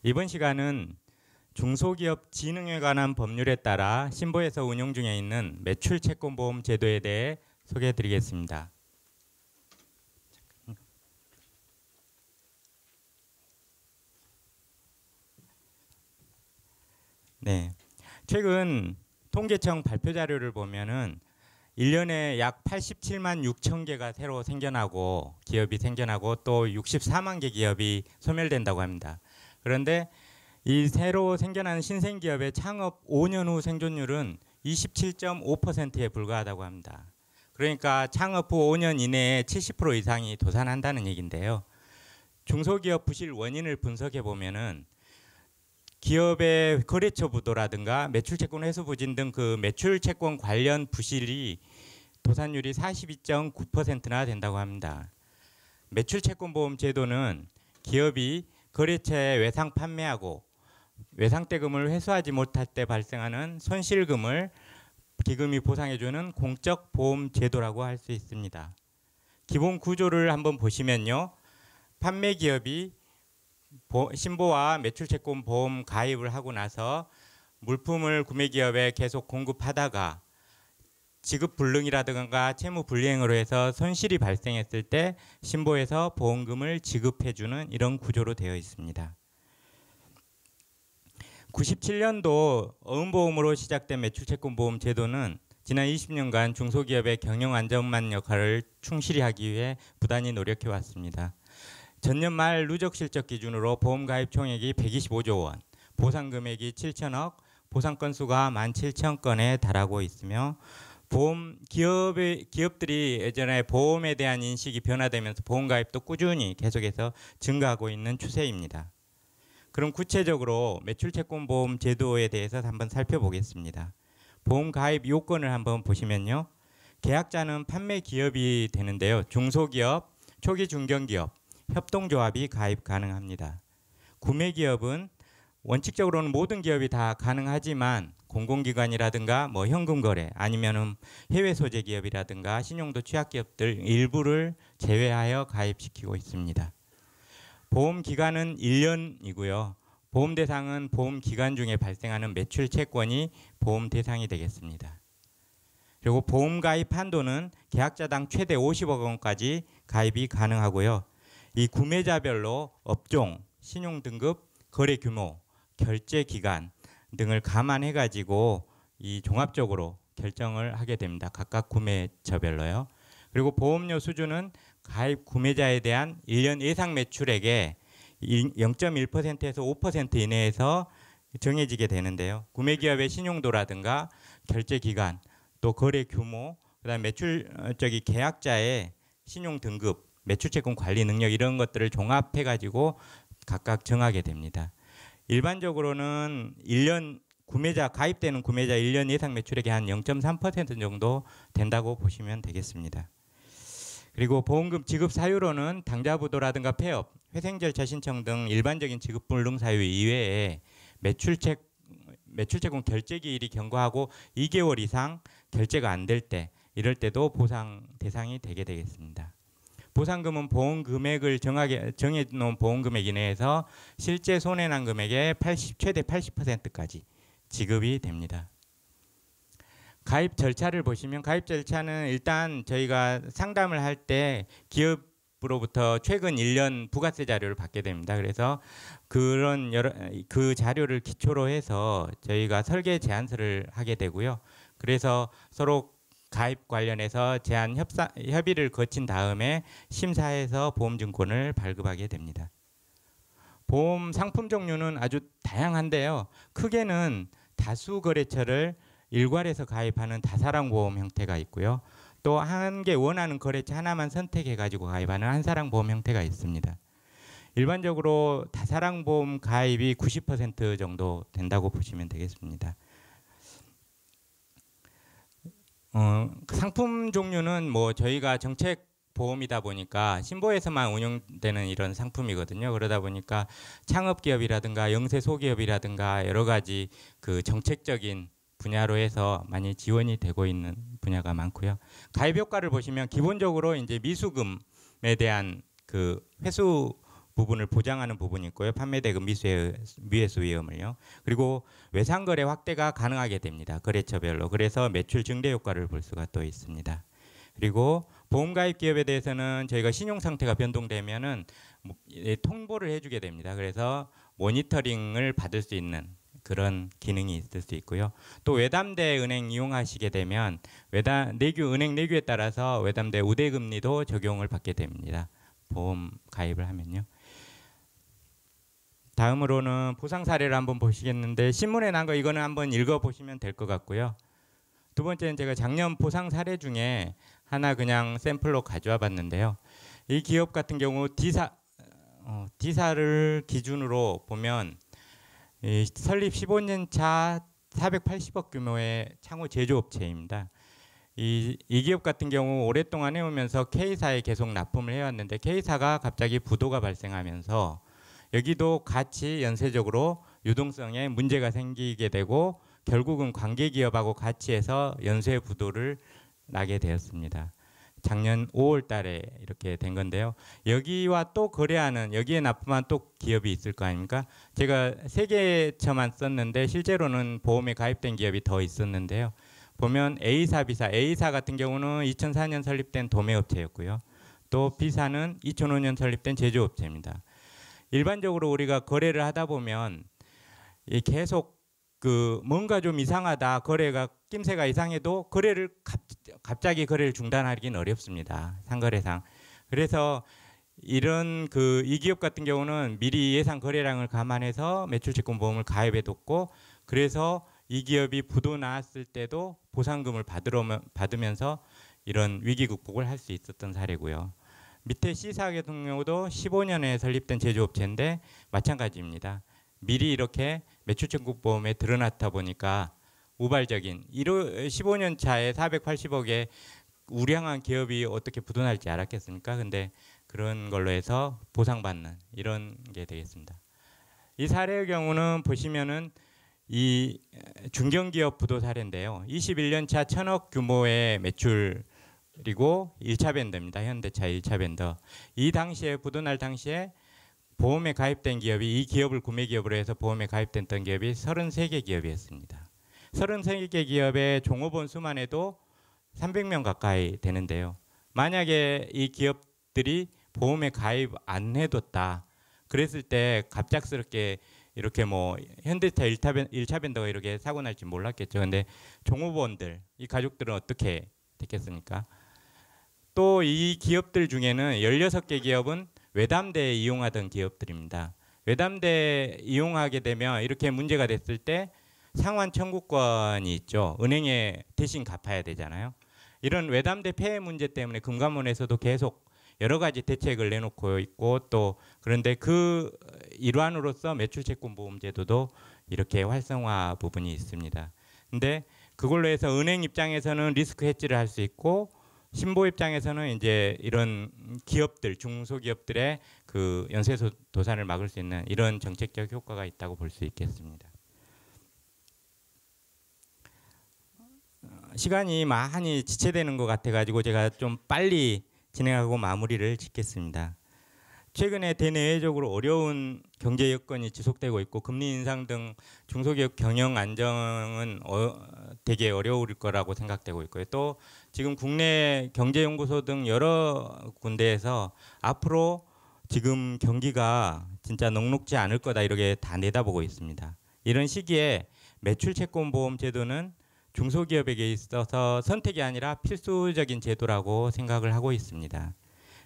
이번 시간은 중소기업 진흥에 관한 법률에 따라 신보에서 운용 중에 있는 매출채권보험 제도에 대해 소개해 드리겠습니다. 네. 최근 통계청 발표 자료를 보면은 1년에 약 87만 6천 개가 새로 생겨나고 기업이 생겨나고 또 64만 개 기업이 소멸된다고 합니다. 그런데 이 새로 생겨나는 신생기업의 창업 5년 후 생존율은 27.5%에 불과하다고 합니다. 그러니까 창업 후 5년 이내에 70% 이상이 도산한다는 얘기인데요. 중소기업 부실 원인을 분석해 보면은 기업의 거래처 부도라든가 매출채권 회수 부진 등 그 매출채권 관련 부실이 도산율이 42.9%나 된다고 합니다. 매출채권보험 제도는 기업이 거래처에 외상 판매하고 외상대금을 회수하지 못할 때 발생하는 손실금을 기금이 보상해주는 공적 보험 제도라고 할 수 있습니다. 기본 구조를 한번 보시면요. 판매 기업이 신보와 매출채권 보험 가입을 하고 나서 물품을 구매기업에 계속 공급하다가 지급 불능이라든가 채무 불이행으로 해서 손실이 발생했을 때 신보에서 보험금을 지급해주는 이런 구조로 되어 있습니다. 97년도 어음보험으로 시작된 매출채권 보험 제도는 지난 20년간 중소기업의 경영 안전망 역할을 충실히 하기 위해 부단히 노력해 왔습니다. 전년 말 누적 실적 기준으로 보험 가입 총액이 125조 원, 보상 금액이 7천억, 보상 건수가 17,000건에 달하고 있으며 기업들이 예전에 보험에 대한 인식이 변화되면서 보험 가입도 꾸준히 계속해서 증가하고 있는 추세입니다. 그럼 구체적으로 매출채권 보험 제도에 대해서 한번 살펴보겠습니다. 보험 가입 요건을 한번 보시면요. 계약자는 판매 기업이 되는데요. 중소기업, 초기 중견기업, 협동조합이 가입 가능합니다. 구매기업은 원칙적으로는 모든 기업이 다 가능하지만 공공기관이라든가 현금거래 아니면은 해외 소재 기업이라든가 신용도 취약기업들 일부를 제외하여 가입시키고 있습니다. 보험 기간은 1년이고요. 보험 대상은 보험 기간 중에 발생하는 매출 채권이 보험 대상이 되겠습니다. 그리고 보험 가입 한도는 계약자당 최대 50억 원까지 가입이 가능하고요. 이 구매자별로 업종, 신용등급, 거래 규모, 결제 기간 등을 감안해 가지고 이 종합적으로 결정을 하게 됩니다. 각각 구매처별로요. 그리고 보험료 수준은 가입 구매자에 대한 1년 예상 매출액의 0.1%에서 5% 이내에서 정해지게 되는데요. 구매기업의 신용도라든가 결제 기간, 또 거래 규모, 그다음에 계약자의 신용 등급, 매출채권 관리 능력 이런 것들을 종합해 가지고 각각 정하게 됩니다. 일반적으로는 1년 가입되는 구매자 1년 예상 매출액의 한 0.3% 정도 된다고 보시면 되겠습니다. 그리고 보험금 지급 사유로는 당좌부도라든가 폐업, 회생절차 신청 등 일반적인 지급 불능 사유 이외에 매출채권 결제 기일이 견고하고 2개월 이상 결제가 안 될 때, 이럴 때도 보상 대상이 되게 되겠습니다. 보상금은 보험 금액을 정해 놓은 보험 금액 이내에서 실제 손해난 금액의 최대 80%까지 지급이 됩니다. 가입 절차를 보시면 가입 절차는 일단 저희가 상담을 할 때 기업으로부터 최근 1년 부가세 자료를 받게 됩니다. 그래서 그 자료를 기초로 해서 저희가 설계 제안서를 하게 되고요. 그래서 서로 가입 관련해서 제안 협의를 거친 다음에 심사해서 보험증권을 발급하게 됩니다. 보험 상품 종류는 아주 다양한데요. 크게는 다수거래처를 일괄해서 가입하는 다사랑보험 형태가 있고요. 또 한 개 원하는 거래처 하나만 선택해 가지고 가입하는 한사랑보험 형태가 있습니다. 일반적으로 다사랑보험 가입이 90% 정도 된다고 보시면 되겠습니다. 상품 종류는 저희가 정책 보험이다 보니까 신보에서만 운영되는 이런 상품이거든요. 그러다 보니까 창업기업이라든가 영세 소기업이라든가 여러 가지 그 정책적인 분야로 해서 많이 지원이 되고 있는 분야가 많고요. 가입 효과를 보시면 기본적으로 이제 미수금에 대한 그 회수 부분을 보장하는 부분이 있고요. 판매대금 미회수 위험을요. 그리고 외상거래 확대가 가능하게 됩니다. 거래처별로. 그래서 매출 증대 효과를 볼 수가 또 있습니다. 그리고 보험가입 기업에 대해서는 저희가 신용 상태가 변동되면은 통보를 해주게 됩니다. 그래서 모니터링을 받을 수 있는 그런 기능이 있을 수 있고요. 또 외담대 은행 이용하시게 되면 은행 내규에 따라서 외담대 우대금리도 적용을 받게 됩니다. 보험 가입을 하면요. 다음으로는 보상 사례를 한번 보시겠는데 신문에 난 거 이거는 한번 읽어보시면 될 것 같고요. 두 번째는 제가 작년 보상 사례 중에 하나 그냥 샘플로 가져와 봤는데요. 이 기업 같은 경우 D사를 기준으로 보면 이 설립 15년 차 480억 규모의 창호 제조업체입니다. 이 기업 같은 경우 오랫동안 해오면서 K사에 계속 납품을 해왔는데 K사가 갑자기 부도가 발생하면서 여기도 같이 연쇄적으로 유동성에 문제가 생기게 되고 결국은 관계기업하고 같이 해서 연쇄 부도를 나게 되었습니다. 작년 5월 달에 이렇게 된 건데요. 여기와 또 거래하는 여기에 납품한 또 기업이 있을 거 아닙니까? 제가 3개처만 썼는데 실제로는 보험에 가입된 기업이 더 있었는데요. 보면 A사, B사, A사 같은 경우는 2004년 설립된 도매업체였고요. 또 B사는 2005년 설립된 제조업체입니다. 일반적으로 우리가 거래를 하다 보면 계속 뭔가 좀 이상하다, 거래가 낌새가 이상해도 갑자기 거래를 중단하기는 어렵습니다. 상거래상. 그래서 이런 이 기업 같은 경우는 미리 예상 거래량을 감안해서 매출채권보험을 가입해뒀고, 그래서 이 기업이 부도 나왔을 때도 보상금을 받으면서 이런 위기 극복을 할 수 있었던 사례고요. 밑에 C사 같은 경우도 15년에 설립된 제조업체인데 마찬가지입니다. 미리 이렇게 매출채권보험에 드러났다 보니까 우발적인 15년 차에 480억의 우량한 기업이 어떻게 부도날지 알았겠습니까? 근데 그런 걸로 해서 보상받는 이런 게 되겠습니다. 이 사례의 경우는 보시면은 이 중견기업 부도 사례인데요. 21년 차 1000억 규모의 매출 그리고 1차 밴더입니다. 현대차 1차 밴더. 이 당시에 부도날 당시에 보험에 가입된 기업이 이 기업을 구매 기업으로 해서 보험에 가입됐던 기업이 33개 기업이었습니다. 33개 기업의 종업원 수만 해도 300명 가까이 되는데요. 만약에 이 기업들이 보험에 가입 안 해뒀다. 그랬을 때 갑작스럽게 이렇게 현대차 1차 밴더가 이렇게 사고 날지 몰랐겠죠. 근데 종업원들, 이 가족들은 어떻게 됐겠습니까? 또 이 기업들 중에는 16개 기업은 외담대 이용하던 기업들입니다. 외담대 이용하게 되면 이렇게 문제가 됐을 때 상환 청구권이 있죠. 은행에 대신 갚아야 되잖아요. 이런 외담대 폐해 문제 때문에 금감원에서도 계속 여러 가지 대책을 내놓고 있고, 또 그런데 그 일환으로서 매출채권보험제도도 이렇게 활성화 부분이 있습니다. 근데 그걸로 해서 은행 입장에서는 리스크 해지를 할 수 있고, 신보 입장에서는 이제 이런 기업들, 중소기업들의 그 연쇄 도산을 막을 수 있는 이런 정책적 효과가 있다고 볼 수 있겠습니다. 시간이 많이 지체되는 것 같아가지고 제가 좀 빨리 진행하고 마무리를 짓겠습니다. 최근에 대내외적으로 어려운 경제 여건이 지속되고 있고, 금리 인상 등 중소기업 경영 안정은 되게 어려울 거라고 생각되고 있고요. 또 지금 국내 경제연구소 등 여러 군데에서 앞으로 지금 경기가 진짜 녹록지 않을 거다 이렇게 다 내다보고 있습니다. 이런 시기에 매출채권보험 제도는 중소기업에게 있어서 선택이 아니라 필수적인 제도라고 생각을 하고 있습니다.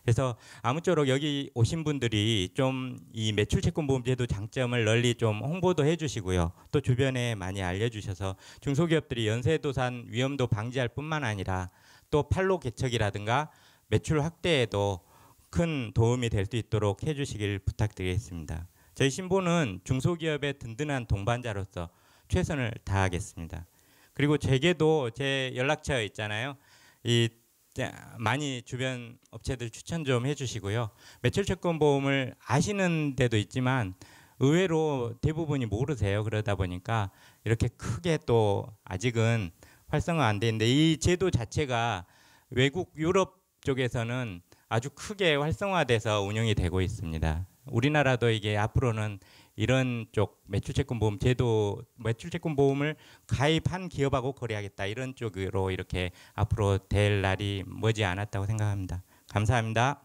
그래서 아무쪼록 여기 오신 분들이 좀 이 매출채권보험제도 장점을 널리 좀 홍보도 해주시고요. 또 주변에 많이 알려주셔서 중소기업들이 연쇄도산 위험도 방지할 뿐만 아니라 또 판로 개척이라든가 매출 확대에도 큰 도움이 될 수 있도록 해주시길 부탁드리겠습니다. 저희 신보는 중소기업의 든든한 동반자로서 최선을 다하겠습니다. 그리고 제게도 제 연락처 있잖아요. 많이 주변 업체들 추천 좀 해주시고요. 매출채권보험을 아시는 데도 있지만 의외로 대부분이 모르세요. 그러다 보니까 이렇게 크게 또 아직은 활성화 안 되는데, 이 제도 자체가 외국 유럽 쪽에서는 아주 크게 활성화돼서 운영이 되고 있습니다. 우리나라도 이게 앞으로는 이런 쪽 매출채권보험 제도, 매출채권보험을 가입한 기업하고 거래하겠다 이런 쪽으로 이렇게 앞으로 될 날이 머지 않았다고 생각합니다. 감사합니다.